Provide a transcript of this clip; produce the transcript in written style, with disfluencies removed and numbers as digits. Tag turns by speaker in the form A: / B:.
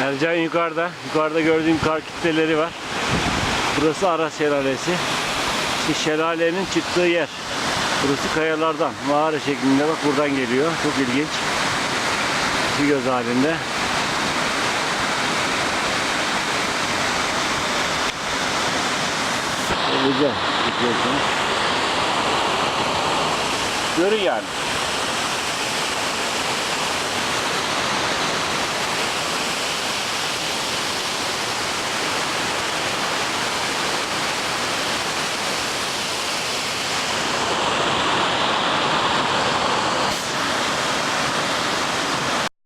A: Mercan yukarıda. Yukarıda gördüğüm kar kütleleri var. Burası Aras Şelalesi. İşte şelalenin çıktığı yer. Burası kayalardan. Mağara şeklinde bak buradan geliyor. Çok ilginç. Bir göz halinde. Güzel. Görün yani.